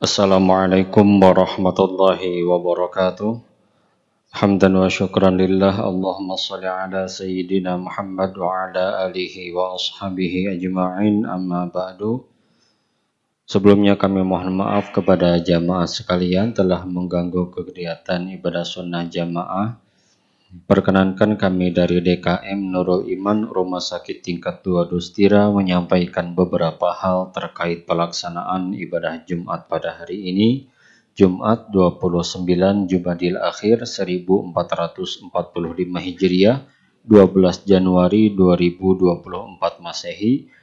Assalamualaikum warahmatullahi wabarakatuh. Hamdan wa syukran lillah. Allahumma salli ala sayyidina Muhammad wa ala alihi wa ashabihi ajma'in, amma ba'du. Sebelumnya kami mohon maaf kepada jamaah sekalian telah mengganggu kegiatan ibadah sunnah jamaah. Perkenankan kami dari DKM Nurul Iman Rumah Sakit Tingkat 2 Dustira menyampaikan beberapa hal terkait pelaksanaan ibadah Jumat pada hari ini, Jumat 29 Jumadil Akhir 1445 Hijriah, 12 Januari 2024 Masehi,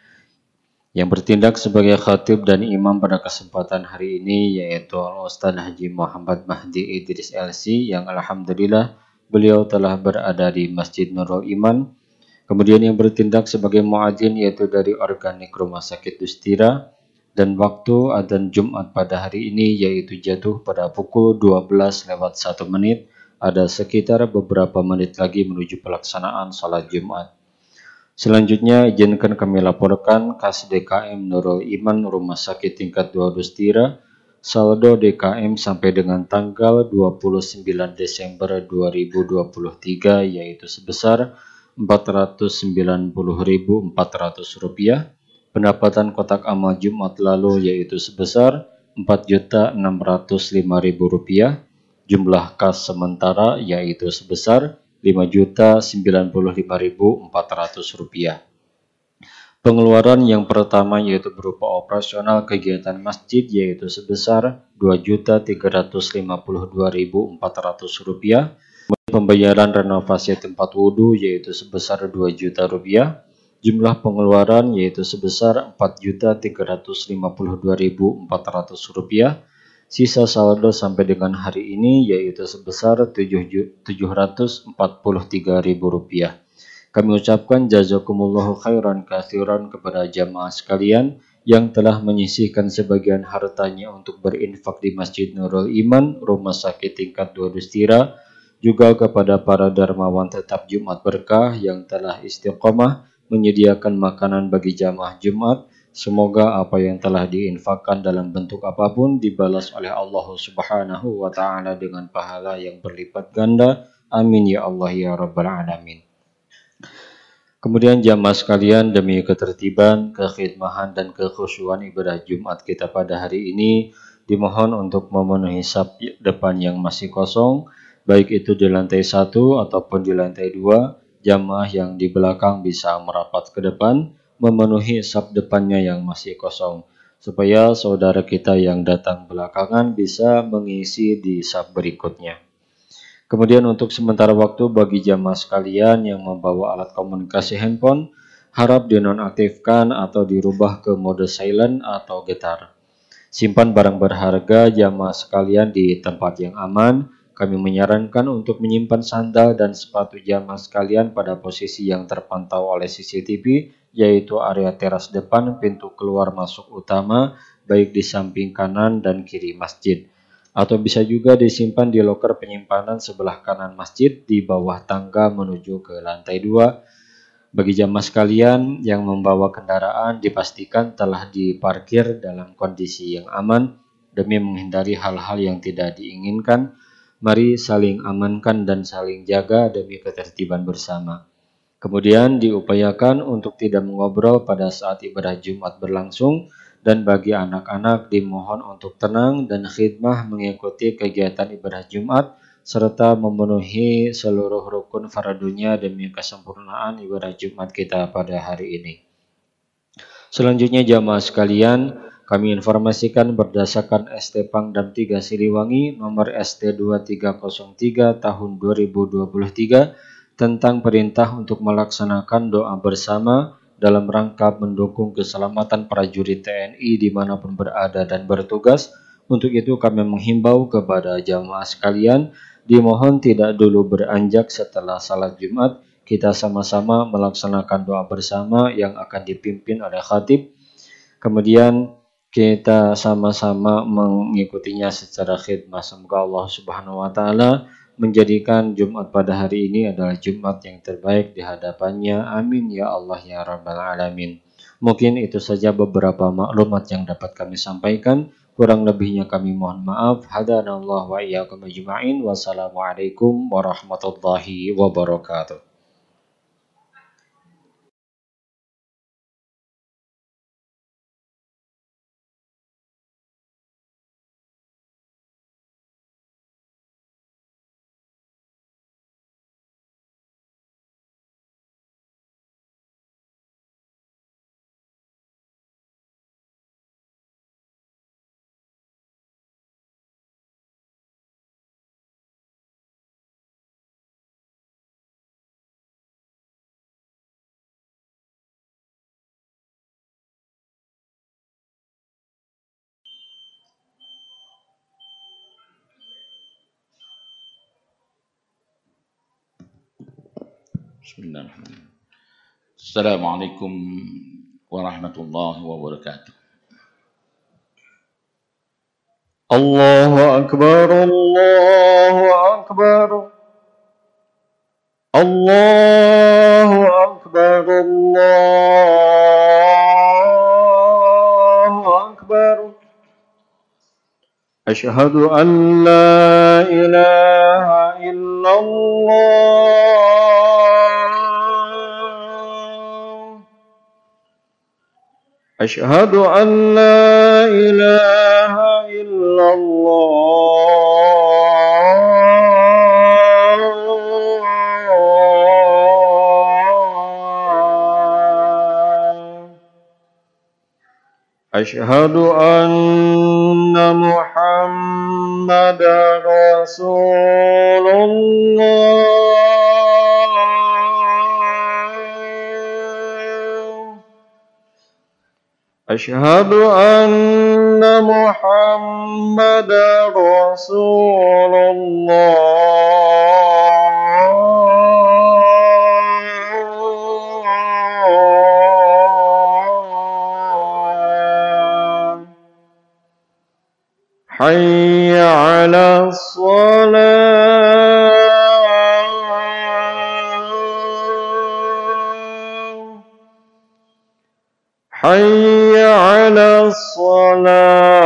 yang bertindak sebagai khatib dan imam pada kesempatan hari ini yaitu Al-Ustaz Haji Muhammad Mahdi Idris LC, yang alhamdulillah beliau telah berada di Masjid Nurul Iman. Kemudian yang bertindak sebagai muadzin yaitu dari organik Rumah Sakit Dustira, dan waktu adzan Jumat pada hari ini yaitu jatuh pada pukul 12 lewat 1 menit. Ada sekitar beberapa menit lagi menuju pelaksanaan salat Jumat. Selanjutnya izinkan kami laporkan Kas DKM Nurul Iman Rumah Sakit Tingkat 2 Dustira, saldo DKM sampai dengan tanggal 29 Desember 2023 yaitu sebesar Rp490.400. Pendapatan kotak amal Jumat lalu yaitu sebesar Rp4.605.000. Jumlah kas sementara yaitu sebesar Rp5.095.400. Pengeluaran yang pertama yaitu berupa operasional kegiatan masjid yaitu sebesar Rp2.352.400. Pembayaran renovasi tempat wudhu yaitu sebesar Rp2.000.000. Jumlah pengeluaran yaitu sebesar Rp4.352.400. Sisa saldo sampai dengan hari ini yaitu sebesar Rp743.000. Kami ucapkan jazakumullahu khairan katsiran kepada jamaah sekalian yang telah menyisihkan sebagian hartanya untuk berinfak di Masjid Nurul Iman Rumah Sakit Tingkat 2 Dustira, juga kepada para dermawan tetap Jumat Berkah yang telah istiqomah menyediakan makanan bagi jamaah Jumat. Semoga apa yang telah diinfakkan dalam bentuk apapun dibalas oleh Allah Subhanahu wa taala dengan pahala yang berlipat ganda. Amin ya Allah ya rabbal alamin. Kemudian jamaah sekalian, demi ketertiban, kekhidmahan dan kekhusyuan ibadah Jumat kita pada hari ini, dimohon untuk memenuhi saf depan yang masih kosong, baik itu di lantai 1 ataupun di lantai 2. Jamaah yang di belakang bisa merapat ke depan memenuhi saf depannya yang masih kosong, supaya saudara kita yang datang belakangan bisa mengisi di saf berikutnya. Kemudian untuk sementara waktu bagi jamaah sekalian yang membawa alat komunikasi handphone, harap dinonaktifkan atau dirubah ke mode silent atau getar. Simpan barang berharga jamaah sekalian di tempat yang aman. Kami menyarankan untuk menyimpan sandal dan sepatu jamaah sekalian pada posisi yang terpantau oleh CCTV, yaitu area teras depan pintu keluar masuk utama, baik di samping kanan dan kiri masjid. Atau bisa juga disimpan di loker penyimpanan sebelah kanan masjid di bawah tangga menuju ke lantai 2. Bagi jamaah sekalian yang membawa kendaraan dipastikan telah diparkir dalam kondisi yang aman demi menghindari hal-hal yang tidak diinginkan. Mari saling amankan dan saling jaga demi ketertiban bersama. Kemudian diupayakan untuk tidak mengobrol pada saat ibadah Jumat berlangsung, dan bagi anak-anak dimohon untuk tenang dan khidmah mengikuti kegiatan ibadah Jumat serta memenuhi seluruh rukun fardunya demi kesempurnaan ibadah Jumat kita pada hari ini. Selanjutnya jamaah sekalian, kami informasikan berdasarkan ST Pangdam 3 Siliwangi nomor ST 2303 tahun 2023 tentang perintah untuk melaksanakan doa bersama dalam rangka mendukung keselamatan prajurit TNI dimanapun berada dan bertugas. Untuk itu kami menghimbau kepada jamaah sekalian, dimohon tidak dulu beranjak setelah salat Jumat. Kita sama-sama melaksanakan doa bersama yang akan dipimpin oleh khatib. Kemudian kita sama-sama mengikutinya secara khidmah. Semoga Allah Subhanahu wa taala menjadikan Jumat pada hari ini adalah Jumat yang terbaik di hadapannya. Amin ya Allah ya rabbal alamin. Mungkin itu saja beberapa maklumat yang dapat kami sampaikan. Kurang lebihnya kami mohon maaf. Hadanallahu wa iyyakum ajma'in. Wassalamualaikum warahmatullahi wabarakatuh. Bismillahirrahmanirrahim. Assalamualaikum warahmatullahi wabarakatuh. Allahu akbar, Allahu akbar. Allahu akbar, Allahu akbar. Asyhadu an la ilaha illallah. Asyhadu an la ilaha illallah. Asyhadu anna Muhammadar Rasulullah. Asyhadu anna Muhammadar Rasulullah. Hayya 'alas shalah. Hayya 'alas shalah.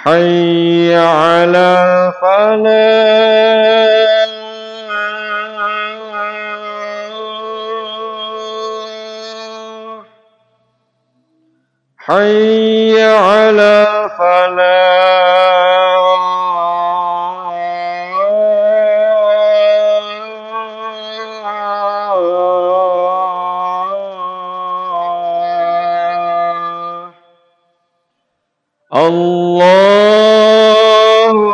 Hayya 'ala falah. Hayya 'ala falah. Allahu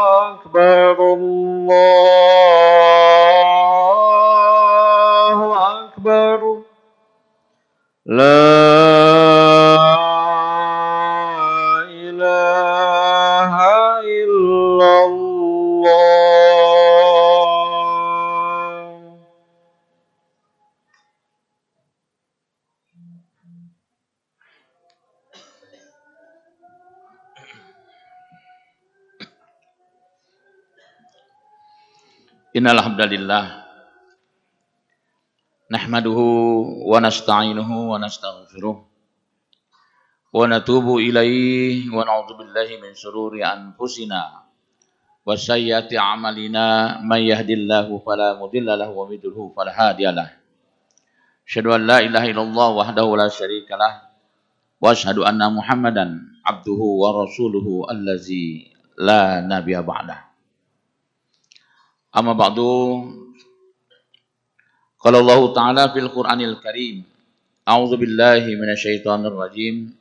akbar, Allahu akbar. La ilaha illallah. Innal hamdalillah nahmaduhu wa nasta'inuhu wa nastaghfiruh wa natubu ilaihi wa na'udzu billahi min shururi anfusina wa sayyiati a'malina may yahdihillahu fala mudilla lahu wa may yudlil fala hadiyalah. Asyhadu an la ilaha illallah wahdahu la syarikalah wa asyhadu anna Muhammadan abduhu wa rasuluhu allazi la nabiyya ba'dah. Amma ba'du. Qala Allah Ta'ala fil Qur'anil Karim. A'udzu billahi minasyaitonir rajim.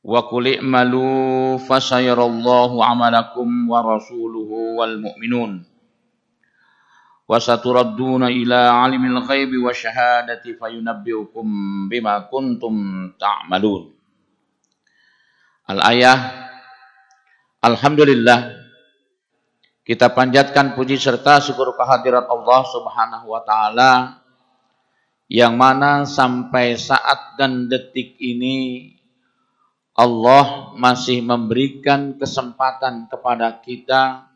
Wa qul i'malu fasayarallahu 'amalakum wa rasuluhu wal mu'minun. Wa saturadduna ila 'alimil ghaibi wasyahadati fayunabbi'ukum bima kuntum ta'malun. Al-ayah. Alhamdulillah, kita panjatkan puji serta syukur kehadirat Allah Subhanahu wa Ta'ala, yang mana sampai saat dan detik ini Allah masih memberikan kesempatan kepada kita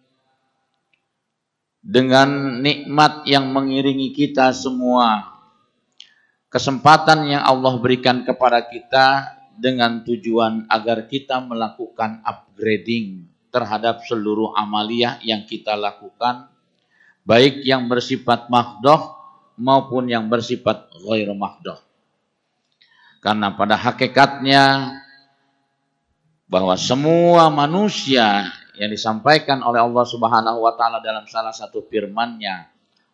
dengan nikmat yang mengiringi kita semua. Kesempatan yang Allah berikan kepada kita dengan tujuan agar kita melakukan upgrading terhadap seluruh amaliyah yang kita lakukan, baik yang bersifat mahdoh maupun yang bersifat ghairu mahdoh. Karena pada hakikatnya bahwa semua manusia yang disampaikan oleh Allah Subhanahu wa taala dalam salah satu firman-Nya,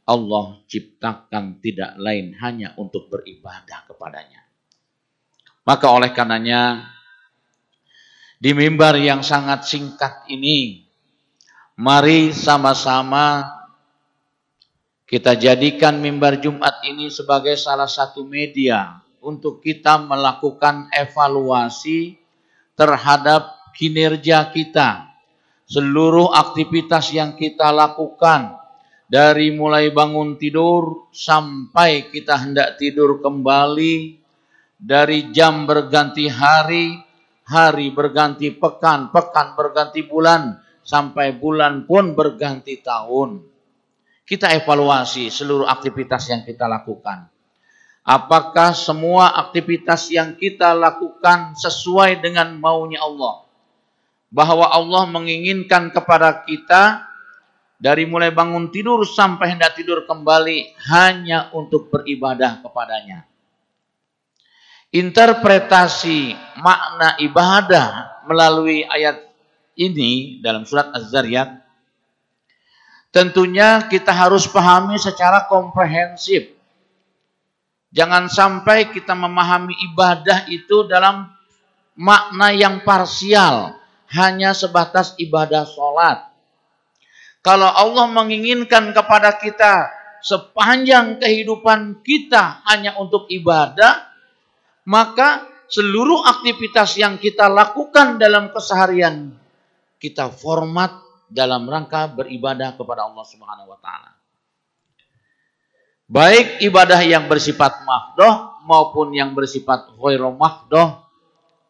Allah ciptakan tidak lain hanya untuk beribadah kepadanya. Maka oleh karenanya di mimbar yang sangat singkat ini, mari sama-sama kita jadikan mimbar Jumat ini sebagai salah satu media untuk kita melakukan evaluasi terhadap kinerja kita, seluruh aktivitas yang kita lakukan, dari mulai bangun tidur sampai kita hendak tidur kembali, dari jam berganti hari, hari berganti pekan, pekan berganti bulan, sampai bulan pun berganti tahun. Kita evaluasi seluruh aktivitas yang kita lakukan. Apakah semua aktivitas yang kita lakukan sesuai dengan maunya Allah? Bahwa Allah menginginkan kepada kita dari mulai bangun tidur sampai hendak tidur kembali hanya untuk beribadah kepadanya. Interpretasi makna ibadah melalui ayat ini dalam surat Az-Zariyat tentunya kita harus pahami secara komprehensif. Jangan sampai kita memahami ibadah itu dalam makna yang parsial, hanya sebatas ibadah sholat. Kalau Allah menginginkan kepada kita sepanjang kehidupan kita hanya untuk ibadah, maka seluruh aktivitas yang kita lakukan dalam keseharian kita format dalam rangka beribadah kepada Allah Subhanahu wa taala. Baik ibadah yang bersifat mahdoh maupun yang bersifat ghairu mahdoh,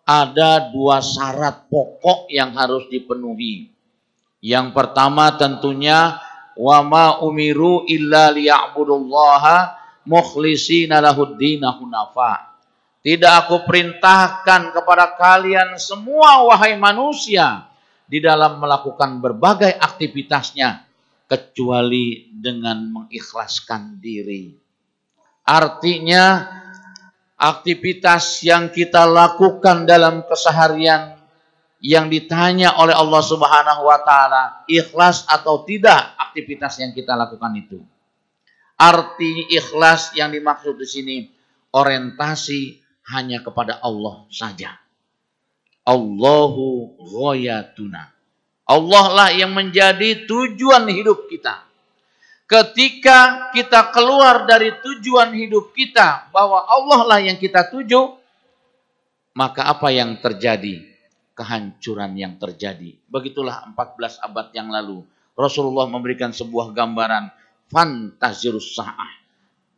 ada dua syarat pokok yang harus dipenuhi. Yang pertama tentunya wa ma umiru illa liya'budullaha mukhlishina lahuddina hunafa. Tidak aku perintahkan kepada kalian semua wahai manusia di dalam melakukan berbagai aktivitasnya kecuali dengan mengikhlaskan diri. Artinya aktivitas yang kita lakukan dalam keseharian yang ditanya oleh Allah Subhanahu wa taala, ikhlas atau tidak aktivitas yang kita lakukan itu. Arti ikhlas yang dimaksud di sini orientasi hanya kepada Allah saja. Allahu ghayatuna. Allah lah yang menjadi tujuan hidup kita. Ketika kita keluar dari tujuan hidup kita, bahwa Allah lah yang kita tuju, maka apa yang terjadi? Kehancuran yang terjadi. Begitulah 14 abad yang lalu. Rasulullah memberikan sebuah gambaran. Fantazirus sa'ah.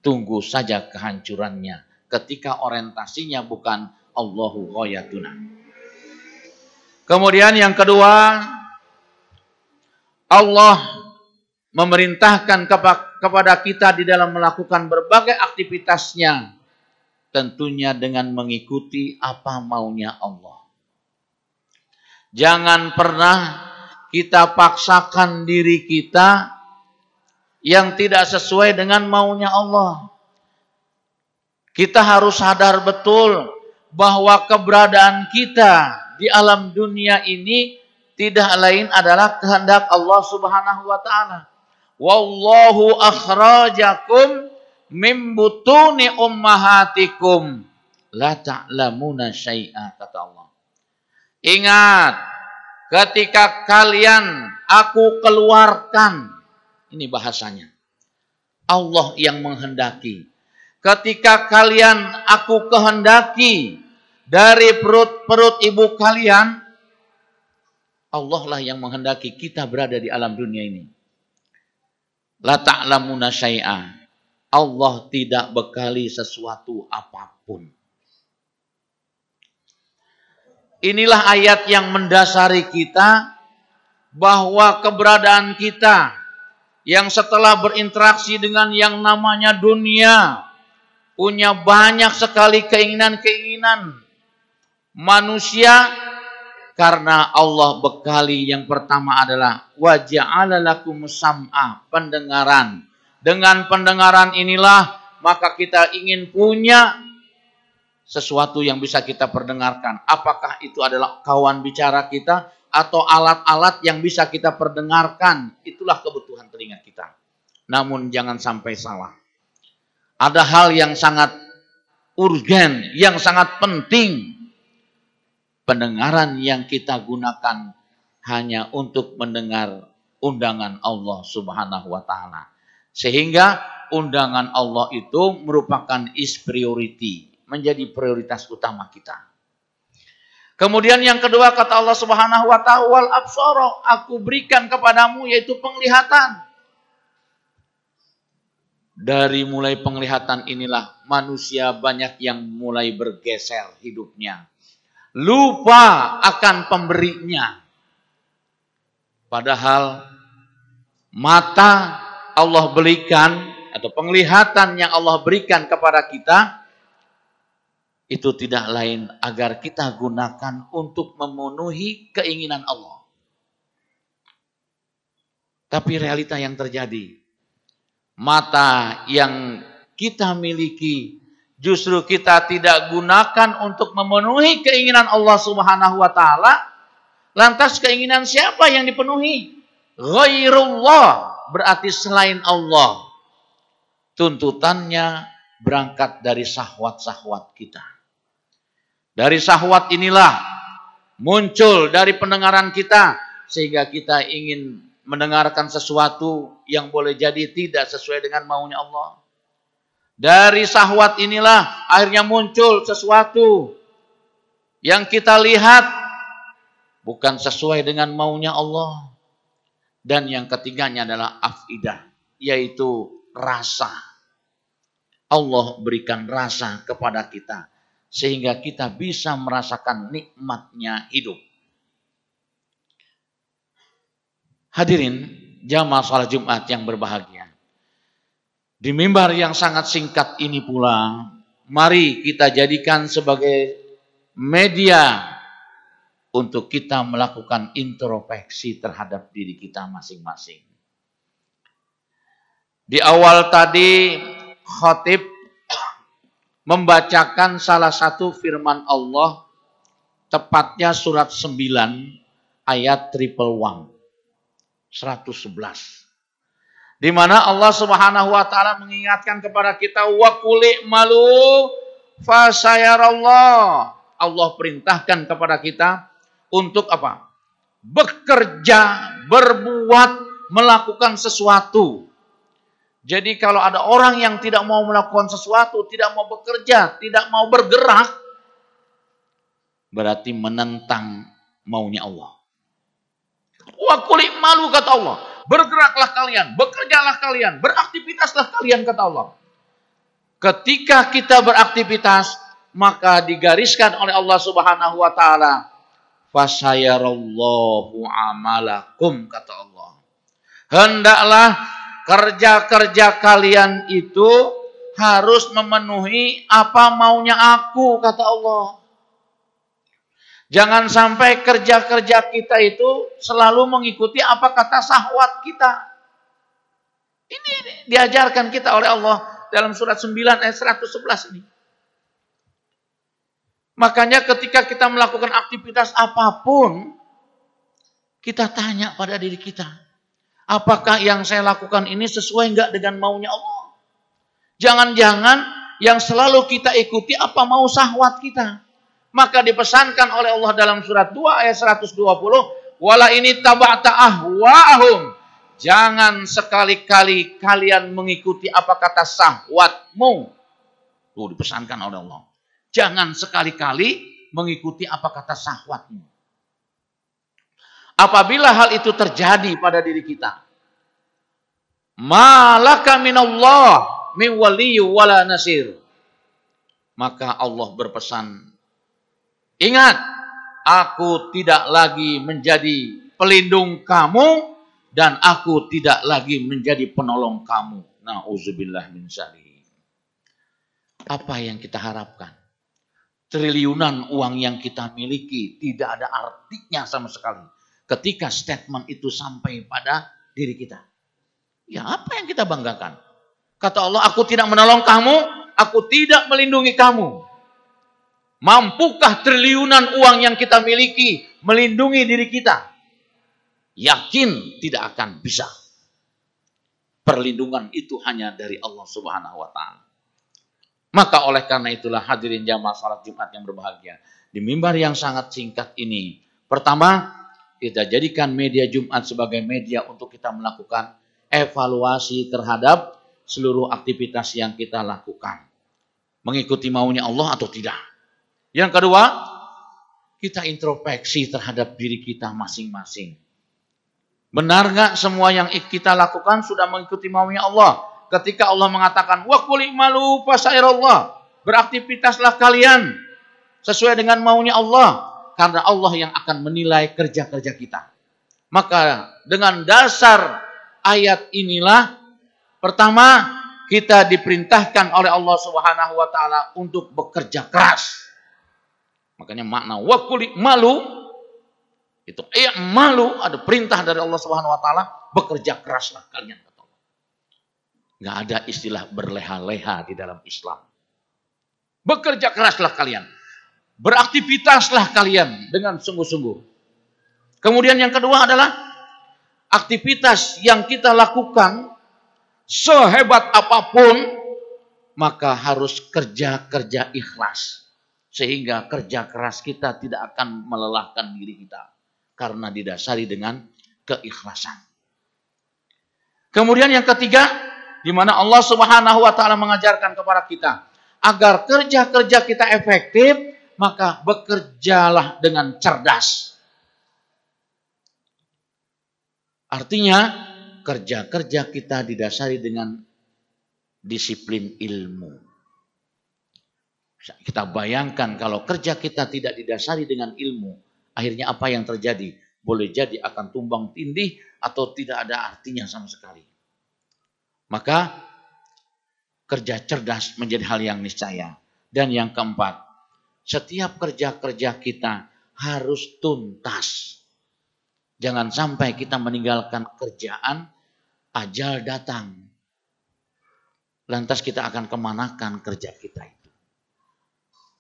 Tunggu saja kehancurannya. Ketika orientasinya bukan Allahu ghayatuna. Kemudian yang kedua, Allah memerintahkan kepada kita di dalam melakukan berbagai aktivitasnya, tentunya dengan mengikuti apa maunya Allah. Jangan pernah kita paksakan diri kita yang tidak sesuai dengan maunya Allah. Kita harus sadar betul bahwa keberadaan kita di alam dunia ini tidak lain adalah kehendak Allah Subhanahu wa taala. Wallahu akhrajakum mim butuni ummahatikum la ta'lamuna syai'a, kata Allah. Ingat, ketika kalian aku keluarkan, ini bahasanya, Allah yang menghendaki. Ketika kalian aku kehendaki dari perut ibu kalian, Allah lah yang menghendaki kita berada di alam dunia ini. La ta'lamuna syai'a. Allah tidak bekali sesuatu apapun. Inilah ayat yang mendasari kita bahwa keberadaan kita yang setelah berinteraksi dengan yang namanya dunia punya banyak sekali keinginan-keinginan manusia, karena Allah bekali yang pertama adalah wa ja'ala lakum sam'a, pendengaran. Dengan pendengaran inilah maka kita ingin punya sesuatu yang bisa kita perdengarkan. Apakah itu adalah kawan bicara kita atau alat-alat yang bisa kita perdengarkan. Itulah kebutuhan telinga kita. Namun jangan sampai salah. Ada hal yang sangat urgen, yang sangat penting. Pendengaran yang kita gunakan hanya untuk mendengar undangan Allah Subhanahu wa Ta'ala. Sehingga undangan Allah itu merupakan is priority, menjadi prioritas utama kita. Kemudian yang kedua kata Allah Subhanahu wa Ta'ala, wal absara, aku berikan kepadamu yaitu penglihatan. Dari mulai penglihatan inilah manusia banyak yang mulai bergeser hidupnya. Lupa akan pemberinya. Padahal mata Allah berikan atau penglihatan yang Allah berikan kepada kita itu tidak lain agar kita gunakan untuk memenuhi keinginan Allah. Tapi realita yang terjadi, mata yang kita miliki justru kita tidak gunakan untuk memenuhi keinginan Allah Subhanahu wa Ta'ala. Lantas keinginan siapa yang dipenuhi? Ghairullah, berarti selain Allah. Tuntutannya berangkat dari syahwat-syahwat kita. Dari syahwat inilah muncul dari pendengaran kita sehingga kita ingin mendengarkan sesuatu yang boleh jadi tidak sesuai dengan maunya Allah. Dari syahwat inilah akhirnya muncul sesuatu yang kita lihat bukan sesuai dengan maunya Allah. Dan yang ketiganya adalah afidah, yaitu rasa. Allah berikan rasa kepada kita sehingga kita bisa merasakan nikmatnya hidup. Hadirin jamaah salat Jumat yang berbahagia. Di mimbar yang sangat singkat ini pula, mari kita jadikan sebagai media untuk kita melakukan introspeksi terhadap diri kita masing-masing. Di awal tadi, khatib membacakan salah satu firman Allah, tepatnya surat 9 ayat 111. Di mana Allah Subhanahu wa Ta'ala mengingatkan kepada kita, wa quli malu fasayarallah. Allah perintahkan kepada kita untuk apa? Bekerja, berbuat, melakukan sesuatu. Jadi kalau ada orang yang tidak mau melakukan sesuatu, tidak mau bekerja, tidak mau bergerak, berarti menentang maunya Allah. Wa quli malu kata Allah. Bergeraklah kalian, bekerjalah kalian, beraktivitaslah kalian kata Allah. Ketika kita beraktivitas, maka digariskan oleh Allah Subhanahu wa Ta'ala, fasayarallahu amalakum kata Allah. Hendaklah kerja-kerja kalian itu harus memenuhi apa maunya aku kata Allah. Jangan sampai kerja-kerja kita itu selalu mengikuti apa kata syahwat kita. Ini diajarkan kita oleh Allah dalam surat 9 ayat 111 ini. Makanya ketika kita melakukan aktivitas apapun, kita tanya pada diri kita, apakah yang saya lakukan ini sesuai enggak dengan maunya Allah? Jangan-jangan yang selalu kita ikuti apa mau syahwat kita. Maka dipesankan oleh Allah dalam surat 2 ayat 120, wala ini taba'ta ahwa'ahum. Jangan sekali-kali kalian mengikuti apa kata syahwatmu. Tuh dipesankan oleh Allah. Jangan sekali-kali mengikuti apa kata syahwatmu. Apabila hal itu terjadi pada diri kita, malaka minallah min waliyyu wala nasir. Maka Allah berpesan, ingat, aku tidak lagi menjadi pelindung kamu dan aku tidak lagi menjadi penolong kamu. Nauzubillah min dzalik. Apa yang kita harapkan? Triliunan uang yang kita miliki tidak ada artinya sama sekali ketika statement itu sampai pada diri kita. Ya, apa yang kita banggakan? Kata Allah, aku tidak menolong kamu, aku tidak melindungi kamu. Mampukah triliunan uang yang kita miliki melindungi diri kita? Yakin tidak akan bisa. Perlindungan itu hanya dari Allah Subhanahu wa Ta'ala. Maka oleh karena itulah hadirin jamaah salat Jumat yang berbahagia, di mimbar yang sangat singkat ini, pertama, kita jadikan media Jumat sebagai media untuk kita melakukan evaluasi terhadap seluruh aktivitas yang kita lakukan. Mengikuti maunya Allah atau tidak. Yang kedua, kita introspeksi terhadap diri kita masing-masing. Benar nggak semua yang kita lakukan sudah mengikuti maunya Allah? Ketika Allah mengatakan, wa qul i'malu fasairallah, beraktivitaslah kalian sesuai dengan maunya Allah, karena Allah yang akan menilai kerja-kerja kita. Maka dengan dasar ayat inilah, pertama, kita diperintahkan oleh Allah Subhanahu wa Ta'ala untuk bekerja keras. Makanya makna wa qul i'malu itu i'malu, ada perintah dari Allah Subhanahu wa Ta'ala, bekerja keraslah kalian. Nggak ada istilah berleha-leha di dalam Islam. Bekerja keraslah kalian. Beraktivitaslah kalian dengan sungguh-sungguh. Kemudian yang kedua adalah aktivitas yang kita lakukan sehebat apapun, maka harus kerja-kerja ikhlas. Sehingga kerja keras kita tidak akan melelahkan diri kita. Karena didasari dengan keikhlasan. Kemudian yang ketiga, di mana Allah Subhanahu wa Ta'ala mengajarkan kepada kita agar kerja-kerja kita efektif, maka bekerjalah dengan cerdas. Artinya kerja-kerja kita didasari dengan disiplin ilmu. Kita bayangkan kalau kerja kita tidak didasari dengan ilmu, akhirnya apa yang terjadi? Boleh jadi akan tumbang tindih atau tidak ada artinya sama sekali. Maka kerja cerdas menjadi hal yang niscaya. Dan yang keempat, setiap kerja-kerja kita harus tuntas. Jangan sampai kita meninggalkan kerjaan, ajal datang. Lantas kita akan kemanakan kerja kita itu.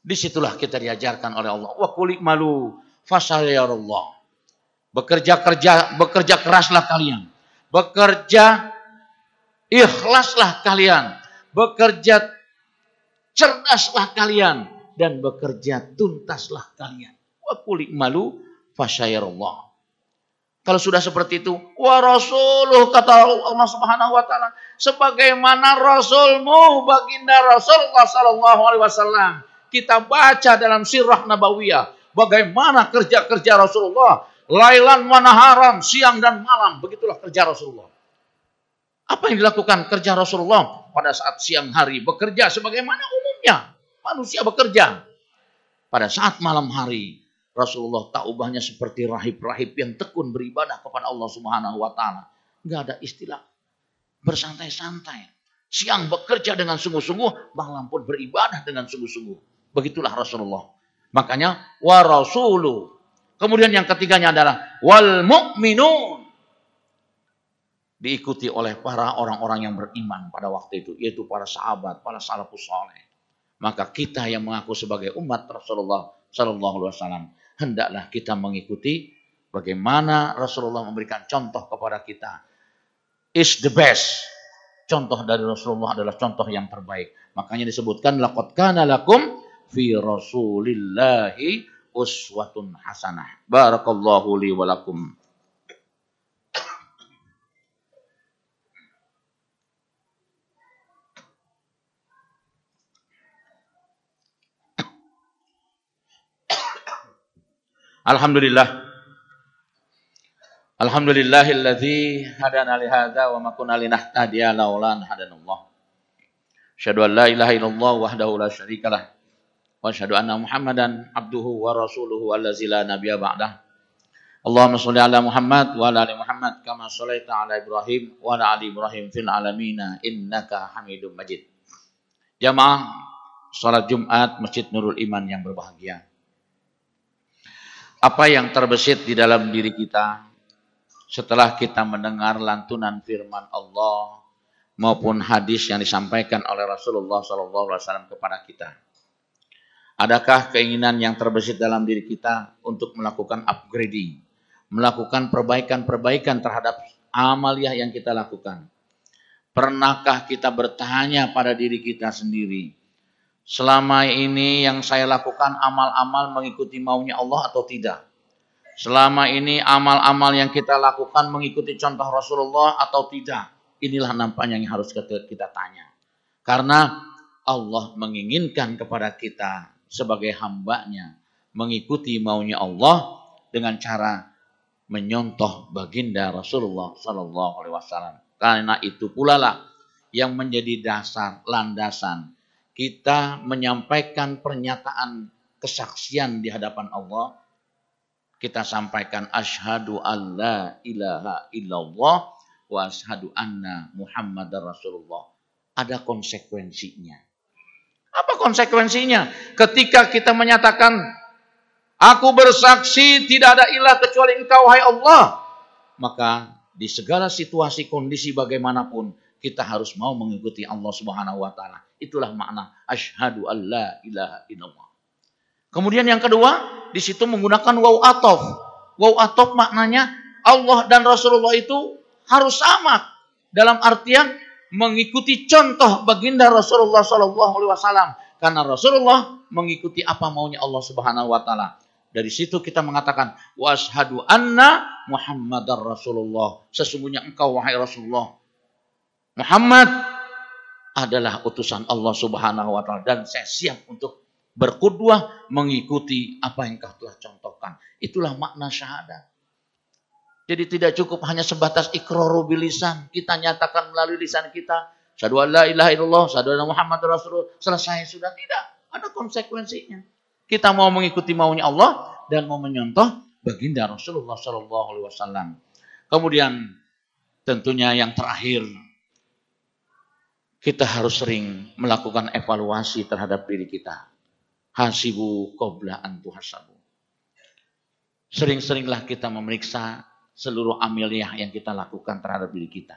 Disitulah kita diajarkan oleh Allah. Wa qul i'malu fasayyarallah. Bekerja keraslah kalian. Bekerja ikhlaslah kalian, bekerja cerdaslah kalian, dan bekerja tuntaslah kalian. Wa qul i'malu fasayyarallah. Kalau sudah seperti itu, wa rasuluh, kata Allah Subhanahu wa Ta'ala, sebagaimana rasulmu baginda Rasulullah sallallahu alaihi wasallam. Kita baca dalam sirah nabawiyah bagaimana kerja-kerja Rasulullah, lailan wa naharan, siang dan malam, begitulah kerja Rasulullah. Apa yang dilakukan kerja Rasulullah pada saat siang hari? Bekerja sebagaimana umumnya manusia bekerja. Pada saat malam hari, Rasulullah tak ubahnya seperti rahib-rahib yang tekun beribadah kepada Allah Subhanahu wa Ta'ala. Nggak ada istilah bersantai-santai. Siang bekerja dengan sungguh-sungguh, malam pun beribadah dengan sungguh-sungguh. Begitulah Rasulullah. Makanya wa rasulu. Kemudian yang ketiganya adalah wal mu'minun. Diikuti oleh para orang-orang yang beriman pada waktu itu, yaitu para sahabat, para salafus saleh. Maka kita yang mengaku sebagai umat Rasulullah sallallahu alaihi wasallam, hendaklah kita mengikuti bagaimana Rasulullah memberikan contoh kepada kita. Is the best. Contoh dari Rasulullah adalah contoh yang terbaik. Makanya disebutkan laqad kana lakum fi Rasulillahi uswatun hasanah. Barakallahu li wa lakum. Alhamdulillah. Alhamdulillahilladzi hadana li hadza wa ma kunna linahtadiya laula an hadanallah. Asyhadu an la ilaha illallah wahdahu la syarikalah wa wa asyhadu anna Muhammadan abduhu wa rasuluhu allazi la nabiyya ba'dah. Allahumma sholli ala Muhammad wa ala ali Muhammad kama sholaita ala Ibrahim wa ala ali Ibrahim fil alamin innaka Hamidum Majid. Jamaah salat Jumat Masjid Nurul Iman yang berbahagia. Apa yang terbesit di dalam diri kita setelah kita mendengar lantunan firman Allah maupun hadis yang disampaikan oleh Rasulullah SAW kepada kita? Adakah keinginan yang terbesit dalam diri kita untuk melakukan upgrading, melakukan perbaikan-perbaikan terhadap amaliyah yang kita lakukan? Pernahkah kita bertanya pada diri kita sendiri, selama ini yang saya lakukan amal-amal mengikuti maunya Allah atau tidak? Selama ini amal-amal yang kita lakukan mengikuti contoh Rasulullah atau tidak? Inilah nampaknya yang harus kita tanya. Karena Allah menginginkan kepada kita sebagai hambanya mengikuti maunya Allah dengan cara menyontoh baginda Rasulullah SAW. Karena itu pula lah yang menjadi dasar landasan kita menyampaikan pernyataan kesaksian di hadapan Allah. Kita sampaikan asyhadu alla ilaha illallah wa asyhadu anna Muhammadar Rasulullah. Ada konsekuensinya. Apa konsekuensinya? Ketika kita menyatakan aku bersaksi tidak ada ilah kecuali Engkau wahai Allah, maka di segala situasi kondisi bagaimanapun kita harus mau mengikuti Allah Subhanahu wa taala. Itulah makna asyhadu alla ilaha illallah. Kemudian yang kedua, di situ menggunakan waw atof. Waw atof maknanya Allah dan Rasulullah itu harus sama dalam artian mengikuti contoh baginda Rasulullah SAW. Karena Rasulullah mengikuti apa maunya Allah Subhanahu wa taala. Dari situ kita mengatakan wa asyhadu anna Muhammadar Rasulullah. Sesungguhnya engkau wahai Rasulullah Muhammad adalah utusan Allah Subhanahu wa taala dan saya siap untuk berqudwah mengikuti apa yang kau telah contohkan. Itulah makna syahadat. Jadi tidak cukup hanya sebatas iqraru bil lisan, kita nyatakan melalui lisan kita asyhadu an la ilaha illallah, asyhadu anna Muhammadar Rasulullah, selesai sudah. Tidak, ada konsekuensinya. Kita mau mengikuti maunya Allah dan mau menyontoh baginda Rasulullah SAW. Kemudian tentunya yang terakhir, kita harus sering melakukan evaluasi terhadap diri kita. Hasibu qabla an tuhasabu. Sering-seringlah kita memeriksa seluruh amaliyah yang kita lakukan terhadap diri kita.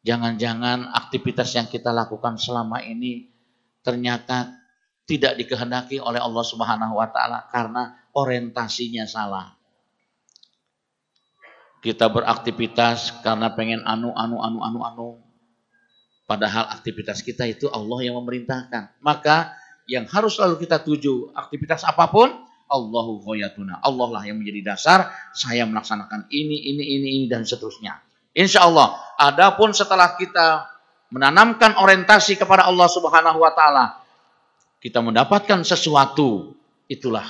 Jangan-jangan aktivitas yang kita lakukan selama ini ternyata tidak dikehendaki oleh Allah Subhanahu wa taala karena orientasinya salah. Kita beraktivitas karena pengen anu. Padahal aktivitas kita itu Allah yang memerintahkan. Maka yang harus selalu kita tuju, aktivitas apapun, Allahu ghayatuna. Allah lah yang menjadi dasar saya melaksanakan ini dan seterusnya. Insya Allah, adapun setelah kita menanamkan orientasi kepada Allah Subhanahu wa taala, kita mendapatkan sesuatu, itulah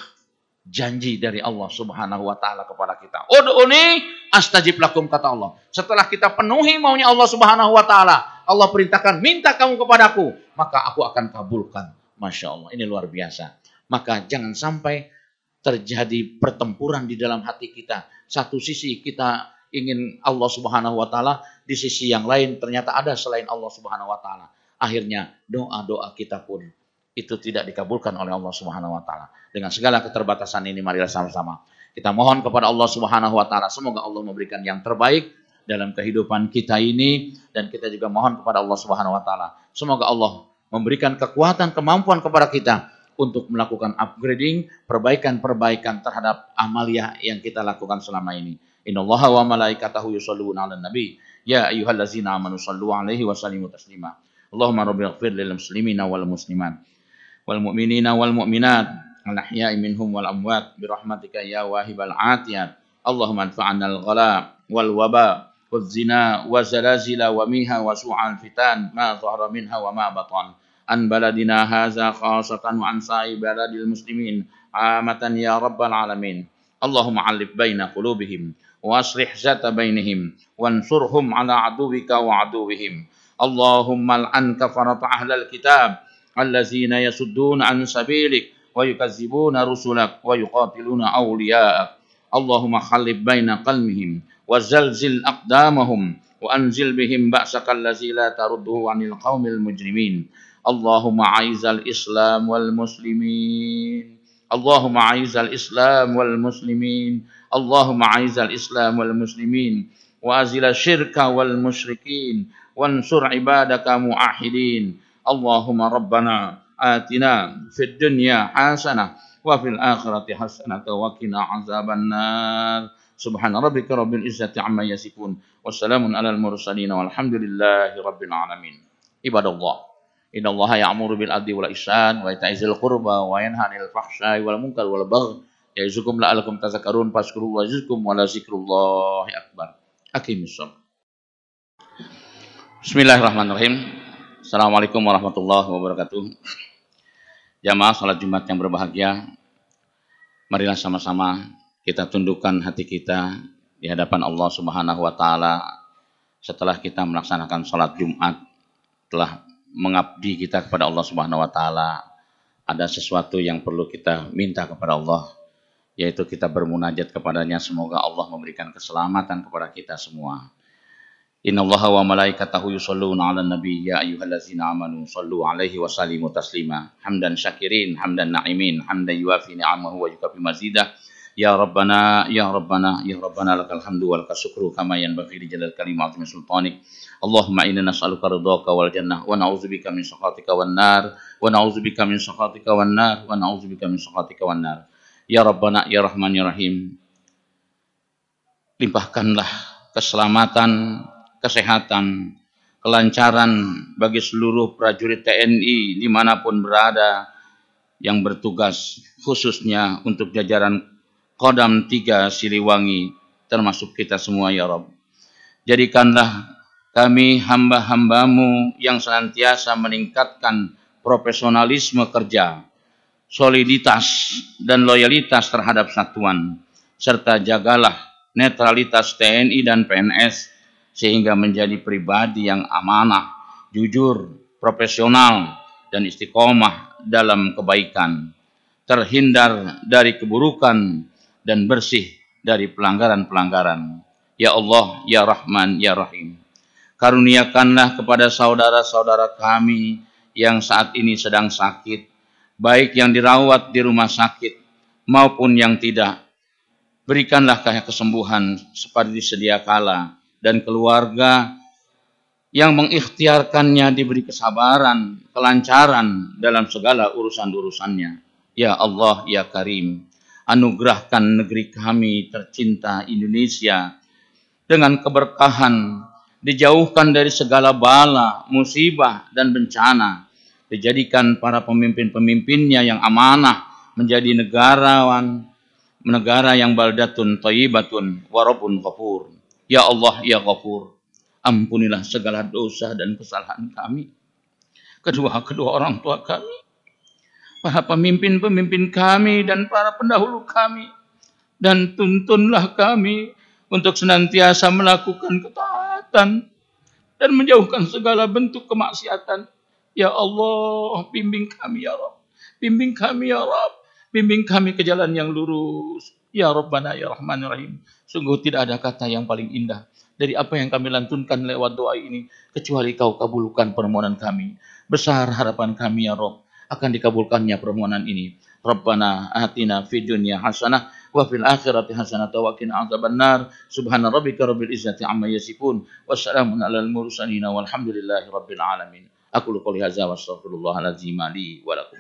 janji dari Allah Subhanahu wa taala kepada kita. Ud'uni astajib lakum, kata Allah. Setelah kita penuhi maunya Allah Subhanahu wa taala, Allah perintahkan minta kamu kepadaku, maka aku akan kabulkan. Masya Allah, ini luar biasa. Maka jangan sampai terjadi pertempuran di dalam hati kita. Satu sisi kita ingin Allah Subhanahu wa taala, di sisi yang lain ternyata ada selain Allah Subhanahu wa taala. Akhirnya doa-doa kita pun itu tidak dikabulkan oleh Allah Subhanahu wa taala. Dengan segala keterbatasan ini, marilah sama-sama kita mohon kepada Allah Subhanahu wa taala, semoga Allah memberikan yang terbaik dalam kehidupan kita ini, dan kita juga mohon kepada Allah Subhanahu wa taala semoga Allah memberikan kekuatan, kemampuan kepada kita untuk melakukan upgrading, perbaikan-perbaikan terhadap amaliyah yang kita lakukan selama ini. Innallaha wa malaikatahu yusholluna 'alan nabi ya ayyuhallazina amanu shallu 'alaihi wa sallimu taslima. Allahumma rabbighfir lil muslimina wal muslimat wal mu'minina wal mu'minat al ahya'i minhum wal amwat bi rahmatika ya wahibal atiyat. Allahumma adfa'na al ghala wal waba waz zina wa zalazila wa miha wa su'al fitan ma dhahara minha wa ma batan an baladina hadza khasatan wa an sa'i baladil muslimin amatan ya rabbal alamin. Allahumma 'allif baina qulubihim wa aslih zata bainihim wansurhum 'ala aduwika wa aduwihim. Allahumma al'an kafarata ahlal kitab allazina yasudduna an sabilik ويكذبون رسلك ويقاتلون أولياءك اللهم خلف بين قلبهم وزلزل أقدامهم وأنزل بهم بأسك الذي لا ترده عن القوم المجرمين اللهم أعز الإسلام والمسلمين اللهم أعز الإسلام والمسلمين اللهم أعز الإسلام والمسلمين وأزل الشرك والمشركين وانصر عبادك موحدين اللهم ربنا آتنا في الدنيا حسنة وفي الآخرة حسنة وقنا عذاب النار سبحان ربك رب العزة عما يصفون والسلام على المرسلين والحمد لله رب العالمين عباد الله إن الله يأمر بالعدل والإحسان وإيتاء ذي القربى وينهى عن الفحشاء والمنكر والبغي يعظكم لعلكم تذكرون فاذكروا يذكركم ولذكر الله أكبر Aqimus shalah. Bismillahirrahmanirrahim. Assalamualaikum warahmatullahi wabarakatuh. Jamaah salat Jumat yang berbahagia, marilah sama-sama kita tundukkan hati kita di hadapan Allah Subhanahu wa taala setelah kita melaksanakan salat Jumat, telah mengabdi kita kepada Allah Subhanahu wa taala. Ada sesuatu yang perlu kita minta kepada Allah, yaitu kita bermunajat kepadanya. Semoga Allah memberikan keselamatan kepada kita semua. Innallaha wa malaikatahu yusholluna 'alan nabi ya ayyuhallazina amanu shollu 'alaihi wa sallimu taslima hamdan syakirin hamdan na'imin hamdan yuafi ni'amahu wa yukafi mazidah ya rabbana ya rabbana ya rabbana lakal hamdu wa lakal syukru kama yanbaghi li jalal kalimati sultanik Allahumma inna nas'aluka ridhaka wal jannah wa na'udzubika min sakhatika wan nar wa na'udzubika min sakhatika wan nar wa na'udzubika min sakhatika wan nar. Ya Rabbana, Ya Rahman, Ya Rahim, limpahkanlah keselamatan, kesehatan, kelancaran bagi seluruh prajurit TNI dimanapun berada yang bertugas, khususnya untuk jajaran Kodam 3 Siliwangi, termasuk kita semua, Ya Rabb. Jadikanlah kami hamba-hambamu yang senantiasa meningkatkan profesionalisme kerja, soliditas dan loyalitas terhadap satuan, serta jagalah netralitas TNI dan PNS sehingga menjadi pribadi yang amanah, jujur, profesional, dan istiqomah dalam kebaikan, terhindar dari keburukan dan bersih dari pelanggaran-pelanggaran. Ya Allah, Ya Rahman, Ya Rahim, karuniakanlah kepada saudara-saudara kami yang saat ini sedang sakit, baik yang dirawat di rumah sakit maupun yang tidak. Berikanlah kesembuhan seperti sedia kala, dan keluarga yang mengikhtiarkannya diberi kesabaran, kelancaran dalam segala urusan-urusannya. Ya Allah, Ya Karim, anugerahkan negeri kami tercinta Indonesia dengan keberkahan, dijauhkan dari segala bala, musibah, dan bencana. Dijadikan para pemimpin-pemimpinnya yang amanah menjadi negara yang baldatun thayyibatun wa rabbun ghafur. Ya Allah, Ya Ghafur, ampunilah segala dosa dan kesalahan kami, kedua orang tua kami, para pemimpin-pemimpin kami dan para pendahulu kami, dan tuntunlah kami untuk senantiasa melakukan ketaatan dan menjauhkan segala bentuk kemaksiatan. Ya Allah, bimbing kami ya Rabb. Bimbing kami ya Rabb. Bimbing kami ke jalan yang lurus. Ya Rabbana ya Rahman ya Rahim. Sungguh tidak ada kata yang paling indah dari apa yang kami lantunkan lewat doa ini, kecuali Kau kabulkan permohonan kami. Besar harapan kami ya Rabb akan dikabulkannya permohonan ini. Rabbana atina fid dunya hasanah wa fil akhirati hasanah wa qina adzabannar. Subhana rabbika rabbil izzati amma yasifun. Wassalamun alal mursalin walhamdulillahi rabbil alamin. Aku qouli hadza wa astaghfirullahal azim li wa lakum.